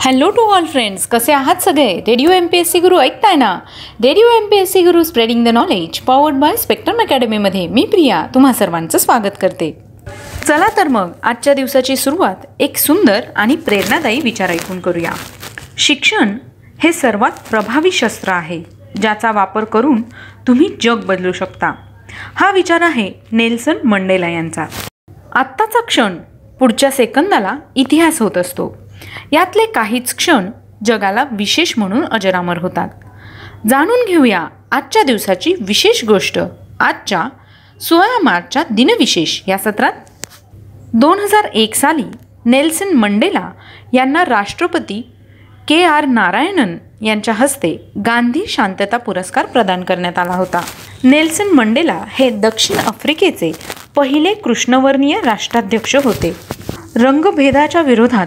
Hello to all friends, कसे आहात सगळे? रेडिओ MPSC गुरु ऐकताय ना? Radio MPSC Guru spreading the knowledge powered by Spectrum अकॅडमीमध्ये मी प्रिया तुम्हा सर्वांचं स्वागत करते. चला तर मग आजच्या दिवसाची सुरुवात एक सुंदर आणि प्रेरणादायी विचार ऐकून करूया. शिक्षण हे सर्वात प्रभावी शस्त्र आहे ज्याचा वापर करून तुम्ही जग बदलू शकता. हा विचार आहे नेल्सन मंडेला यांचा. आत्ताचा क्षण पुढच्या सेकंदाला इतिहास होत असतो. यातले काहीच क्षण जगाला विशेष म्हणून अजरामर होतात. जाणून घेऊया आजच्या दिवसाची विशेष गोष्ट आजच्या 16 मार्चच्या दिनविशेष या सत्रात. 2001 साली नेल्सन मंडेला यांना राष्ट्रपती KR नारायणन यांच्या हस्ते गांधी शांतता पुरस्कार प्रदान करण्यात आला होता. नेल्सन मंडेला हे दक्षिण आफ्रिकेचे पहिले कृष्णवर्णीय राष्ट्राध्यक्ष होते. रंगभेदाच्या विरोधात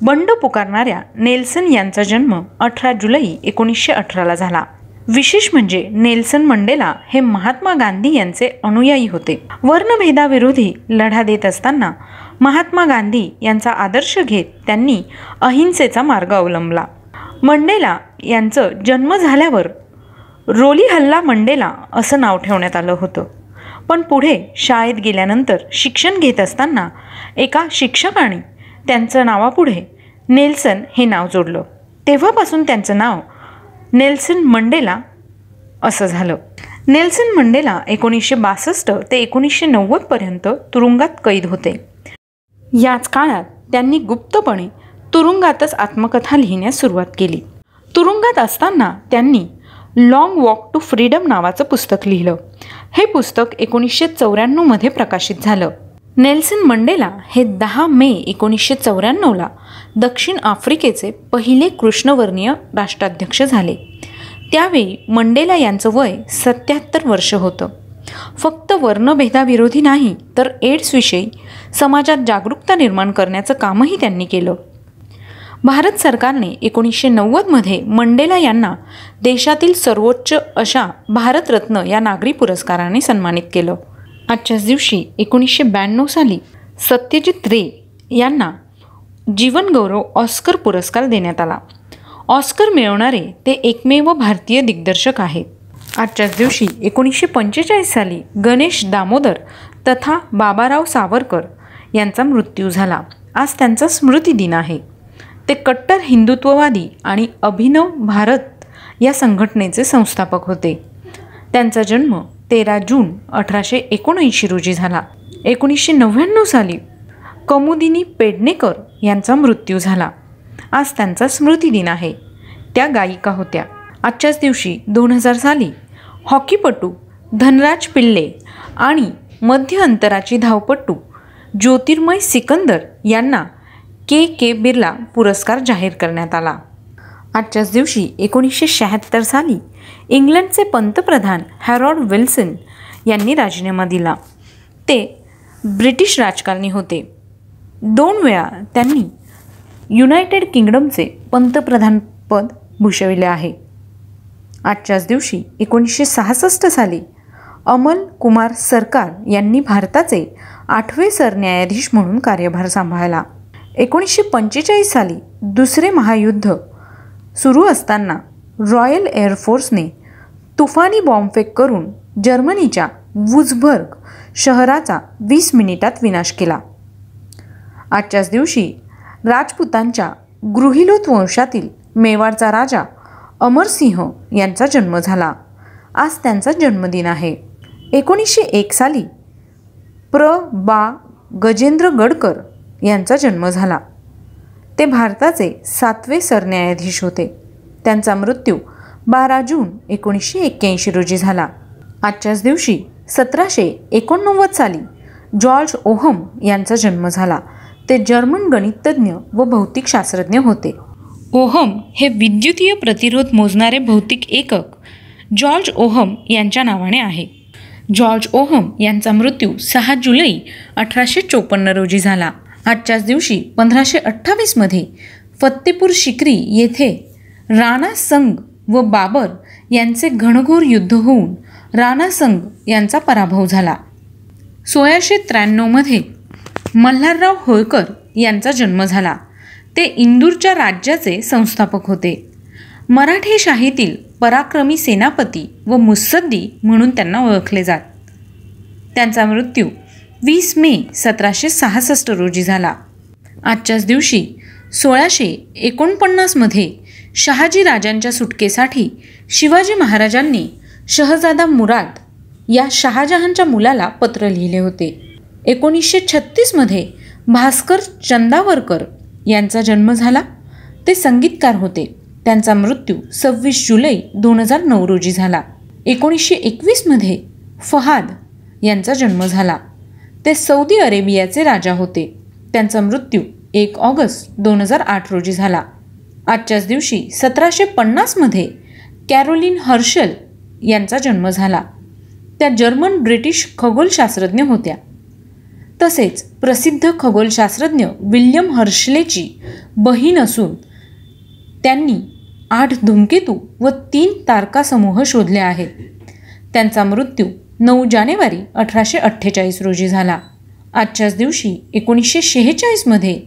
बंड पुकारणाऱ्या नेल्सन यांचा जन्म 18 जुलै 1918ला झाला. विशेष म्हणजे नेल्सन मंडेला हे महात्मा गांधी यांचे अनुयायी होते. वर्णभेदाविरोधी लढा देत असताना महात्मा गांधी यांचा आदर्श घेत त्यांनी अहिंसेचा मार्ग अवलंबला. मंडेला यांचं जन्म झाल्यावर रोलीहल्ला मंडेला असं नाव ठेवण्यात आलं होतं. पण पुढे शाळेत गेल्यानंतर शिक्षण घेत असताना एका शिक्षकाने त्यांचं नावापुढे नेल्सन हे नाव जोडलं. तेव्हापासून त्यांचं नाव नेल्सन मंडेला असं झालं. नेल्सन मंडेला 1962 ते 1990 पर्यंत तुरुंगात कैद होते. याच काळात त्यांनी गुप्तपणे तुरुंगातच आत्मकथा लिहिण्यास सुरुवात केली. तुरुंगात असताना त्यांनी लॉंग वॉक टू फ्रीडम नावाचं पुस्तक लिहिलं. हे पुस्तक 1994 मध्ये प्रकाशित झालं. नेल्सन मंडेला हे 10 मे 1994ला दक्षिण आफ्रिकेचे पहिले कृष्णवर्णीय राष्ट्राध्यक्ष झाले. त्यावेळी मंडेला यांचं वय 77 वर्ष होतं. फक्त वर्णभेदाविरोधी नाही तर एड्सविषयी समाजात जागरूकता निर्माण करण्याचं कामही त्यांनी केलं. भारत सरकारने 1990 मध्ये मंडेला यांना देशातील सर्वोच्च अशा भारतरत्न या नागरी पुरस्काराने सन्मानित केलं. आजच्याच दिवशी 1992 साली सत्यजित रे यांना जीवनगौरव ऑस्कर पुरस्कार देण्यात आला. ऑस्कर मिळवणारे ते एकमेव भारतीय दिग्दर्शक आहेत. आजच्याच दिवशी 1945 साली गणेश दामोदर तथा बाबाराव सावरकर यांचा मृत्यू झाला. आज त्यांचा स्मृती दिन आहे. ते कट्टर हिंदुत्ववादी आणि अभिनव भारत या संघटनेचे संस्थापक होते. त्यांचा जन्म 13 जून 1879 रोजी झाला. 1999 साली कमुदिनी पेडणेकर यांचा मृत्यू झाला. आज त्यांचा स्मृतिदिन आहे. त्या गायिका होत्या. आजच्याच दिवशी 2000 साली हॉकीपटू धनराज पिल्ले आणि मध्य अंतराची धावपटू ज्योतिर्मय सिकंदर यांना KK बिर्ला पुरस्कार जाहीर करण्यात आला. आजच्याच दिवशी 1976 साली इंग्लंडचे पंतप्रधान हॅरॉल्ड विल्सन यांनी राजीनामा दिला. ते ब्रिटिश राजकारणी होते. 2 वेळा त्यांनी युनायटेड किंगडमचे पंतप्रधानपद भूषविले आहे. आजच्याच दिवशी 1966 साली अमल कुमार सरकार यांनी भारताचे 8वे सरन्यायाधीश म्हणून कार्यभार सांभाळला. 1945 साली दुसरे महायुद्ध सुरू असताना रॉयल एअरफोर्सने तुफानी बॉम्बफेक करून जर्मनीच्या वुझबर्ग शहराचा 20 मिनिटात विनाश केला. आजच्याच दिवशी राजपुतांच्या गृहिलोथ वंशातील मेवाडचा राजा अमरसिंह यांचा जन्म झाला. आज त्यांचा जन्मदिन आहे. 1901 साली बा गजेंद्र गडकर यांचा जन्म झाला. ते भारताचे 7वे सरन्यायाधीश होते. त्यांचा मृत्यू 12 जून 1981 रोजी झाला. आजच्याच दिवशी 1789 साली जॉर्ज ओहम यांचा जन्म झाला. ते जर्मन गणितज्ञ व भौतिकशास्त्रज्ञ होते. ओहम हे विद्युतीय प्रतिरोध मोजणारे भौतिक एकक जॉर्ज ओहम यांच्या नावाने आहे. जॉर्ज ओहम यांचा मृत्यू 6 जुलै 1854 रोजी झाला. आजच्याच दिवशी 1528 मध्ये फत्तेपूर सिक्री येथे राणा संग व बाबर यांचे घनघोर युद्ध होऊन राणा संग यांचा पराभव झाला. 1693 मध्ये मल्हारराव होळकर यांचा जन्म झाला. ते इंदूरच्या राज्याचे संस्थापक होते. मराठे शाहीतील पराक्रमी सेनापती व मुत्सद्दी म्हणून त्यांना ओळखले जात. त्यांचा मृत्यू 20 मे 1766 रोजी झाला. आजच्याच दिवशी 1649 मध्ये शहाजी राजांच्या सुटकेसाठी शिवाजी महाराजांनी शहजादा मुराद या शहाजहानच्या मुलाला पत्र लिहिले होते. 1936 मध्ये भास्कर चंदावरकर यांचा जन्म झाला. ते संगीतकार होते. त्यांचा मृत्यू 26 जुलै 2009 रोजी झाला. 1921 मध्ये फहाद यांचा जन्म झाला. ते सौदी अरेबियाचे राजा होते. त्यांचा मृत्यू 1 ऑगस्ट 2008 रोजी झाला. आजच्याच दिवशी 1750 मध्ये कॅरोलिन हर्शल यांचा जन्म झाला. त्या जर्मन ब्रिटिश खगोलशास्त्रज्ञ होत्या. तसेच प्रसिद्ध खगोलशास्त्रज्ञ विल्यम हर्शलेची बहीण असून त्यांनी 8 धूमकेतू व 3 तारकासमूह शोधले आहेत. त्यांचा मृत्यू 9 जानेवारी 1848 रोजी झाला. आजच्याच दिवशी 1946 मध्ये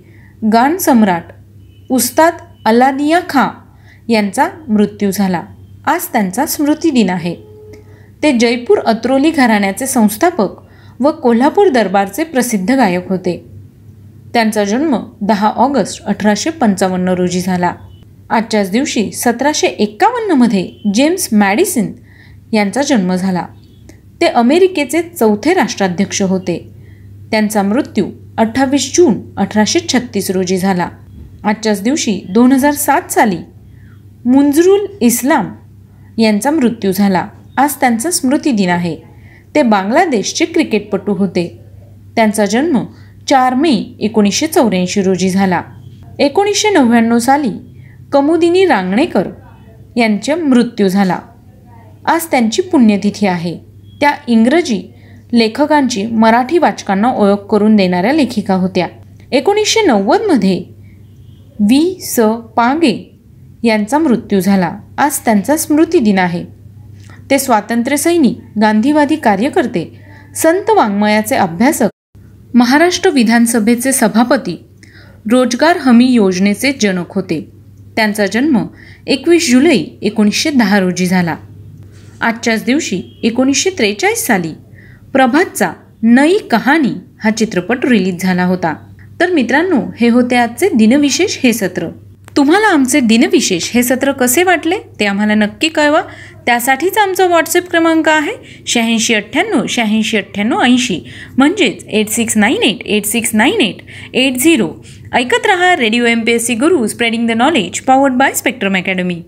गान सम्राट उस्ताद अल्लादिया खां यांचा मृत्यू झाला. आज त्यांचा स्मृतिदिन आहे. ते जयपूर अत्रोली घराण्याचे संस्थापक व कोल्हापूर दरबारचे प्रसिद्ध गायक होते. त्यांचा जन्म 10 ऑगस्ट 1855 रोजी झाला. आजच्याच दिवशी 1751 मध्ये जेम्स मॅडिसन यांचा जन्म झाला. ते अमेरिकेचे 4थे राष्ट्राध्यक्ष होते. त्यांचा मृत्यू 28 जून 1836 रोजी झाला. आजच्याच दिवशी 2007 साली मुंजरुल इस्लाम यांचा मृत्यू झाला. आज त्यांचा स्मृतिदिन आहे. ते बांगलादेशचे क्रिकेटपटू होते. त्यांचा जन्म 4 मे 1984 रोजी झाला. 1999 साली कमुदिनी रांगणेकर यांचा मृत्यू झाला. आज त्यांची पुण्यतिथी आहे. त्या इंग्रजी लेखकांची मराठी वाचकांना ओळख करून देणाऱ्या लेखिका होत्या. 1990 मध्ये वी.स. पांगे यांचा मृत्यू झाला. आज त्यांचा स्मृतिदिन आहे. ते स्वातंत्र्यसैनिक, गांधीवादी कार्यकर्ते, संत वाङ्मयाचे अभ्यासक, महाराष्ट्र विधानसभेचे सभापती, रोजगार हमी योजनेचे जनक होते. त्यांचा जन्म 21 जुलै 1910 रोजी झाला. आजच्याच दिवशी 1943 साली प्रभातचा नई कहाणी हा चित्रपट रिलीज झाला होता. तर मित्रांनो, हे होते आजचे दिनविशेष हे सत्र. तुम्हाला आमचे दिनविशेष हे सत्र कसे वाटले ते आम्हाला नक्की कळवा. त्यासाठीच आमचा व्हॉट्सअप क्रमांक आहे 8698 86 98 80 म्हणजेच 8698869880. ऐकत रहा radio MPSC Guru, spreading the knowledge, powered by spectrum academy.